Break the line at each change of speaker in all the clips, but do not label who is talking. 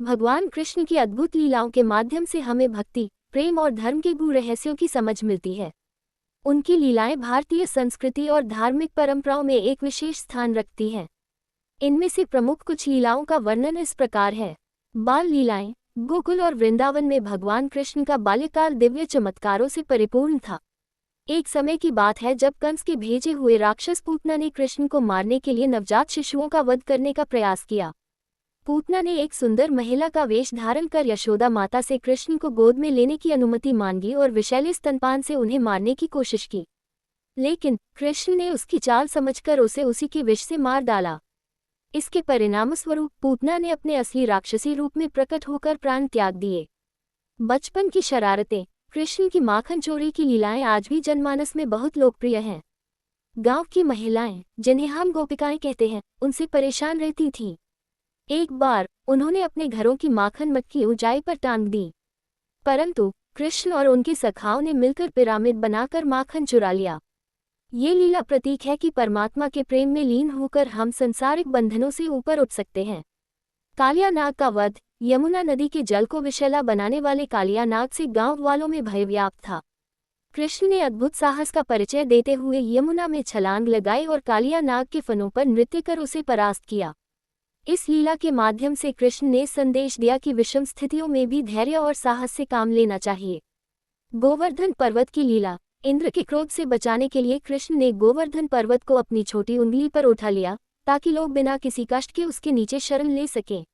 भगवान कृष्ण की अद्भुत लीलाओं के माध्यम से हमें भक्ति, प्रेम और धर्म के गूढ़ रहस्यों की समझ मिलती है। उनकी लीलाएं भारतीय संस्कृति और धार्मिक परंपराओं में एक विशेष स्थान रखती हैं। इनमें से प्रमुख कुछ लीलाओं का वर्णन इस प्रकार है। बाल लीलाएं। गोकुल और वृंदावन में भगवान कृष्ण का बाल्यकाल दिव्य चमत्कारों से परिपूर्ण था। एक समय की बात है जब कंस के भेजे हुए राक्षस पूतना ने कृष्ण को मारने के लिए नवजात शिशुओं का वध करने का प्रयास किया। पूतना ने एक सुंदर महिला का वेश धारण कर यशोदा माता से कृष्ण को गोद में लेने की अनुमति मांगी और विषैले स्तनपान से उन्हें मारने की कोशिश की। लेकिन कृष्ण ने उसकी चाल समझकर उसे उसी के विष से मार डाला। इसके परिणामस्वरूप पूतना ने अपने असली राक्षसी रूप में प्रकट होकर प्राण त्याग दिए। बचपन की शरारतें। कृष्ण की माखन चोरी की लीलाएं आज भी जनमानस में बहुत लोकप्रिय हैं। गांव की महिलाएं, जिन्हें हम गोपिकाएं कहते हैं, उनसे परेशान रहती थीं। एक बार उन्होंने अपने घरों की माखन मटकी ऊंचाई पर टांग दी, परंतु कृष्ण और उनके सखाओं ने मिलकर पिरामिड बनाकर माखन चुरा लिया। ये लीला प्रतीक है कि परमात्मा के प्रेम में लीन होकर हम संसारिक बंधनों से ऊपर उठ सकते हैं। कालिया नाग का वध। यमुना नदी के जल को विषैला बनाने वाले कालिया नाग से गांव वालों में भय व्याप्त था। कृष्ण ने अद्भुत साहस का परिचय देते हुए यमुना में छलांग लगाई और कालिया नाग के फनों पर नृत्य कर उसे परास्त किया। इस लीला के माध्यम से कृष्ण ने संदेश दिया कि विषम स्थितियों में भी धैर्य और साहस से काम लेना चाहिए। गोवर्धन पर्वत की लीला। इंद्र के क्रोध से बचाने के लिए कृष्ण ने गोवर्धन पर्वत को अपनी छोटी उंगली पर उठा लिया, ताकि लोग बिना किसी कष्ट के उसके नीचे शरण ले सकें।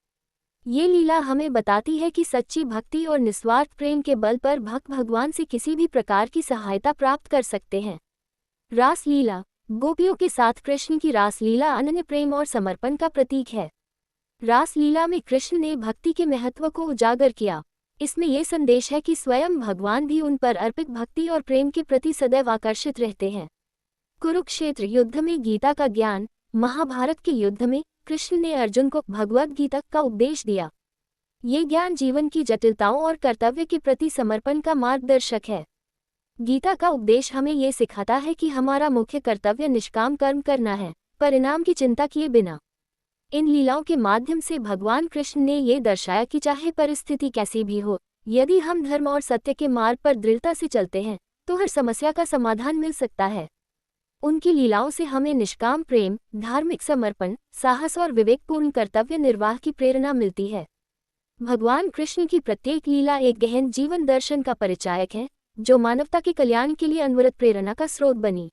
ये लीला हमें बताती है कि सच्ची भक्ति और निस्वार्थ प्रेम के बल पर भक्त भगवान से किसी भी प्रकार की सहायता प्राप्त कर सकते हैं। रास लीला। गोपियों के साथ कृष्ण की रास लीला अनन्य प्रेम और समर्पण का प्रतीक है। रास लीला में कृष्ण ने भक्ति के महत्व को उजागर किया। इसमें यह संदेश है कि स्वयं भगवान भी उन पर अर्पित भक्ति और प्रेम के प्रति सदैव आकर्षित रहते हैं। कुरुक्षेत्र युद्ध में गीता का ज्ञान। महाभारत के युद्ध में कृष्ण ने अर्जुन को भगवद गीता का उपदेश दिया। ये ज्ञान जीवन की जटिलताओं और कर्तव्य के प्रति समर्पण का मार्गदर्शक है। गीता का उपदेश हमें ये सिखाता है कि हमारा मुख्य कर्तव्य निष्काम कर्म करना है, परिणाम की चिंता किए बिना। इन लीलाओं के माध्यम से भगवान कृष्ण ने ये दर्शाया कि चाहे परिस्थिति कैसी भी हो, यदि हम धर्म और सत्य के मार्ग पर दृढ़ता से चलते हैं तो हर समस्या का समाधान मिल सकता है। उनकी लीलाओं से हमें निष्काम प्रेम, धार्मिक समर्पण, साहस और विवेकपूर्ण कर्तव्य निर्वाह की प्रेरणा मिलती है। भगवान कृष्ण की प्रत्येक लीला एक गहन जीवन दर्शन का परिचायक है, जो मानवता के कल्याण के लिए अनवरत प्रेरणा का स्रोत बनी।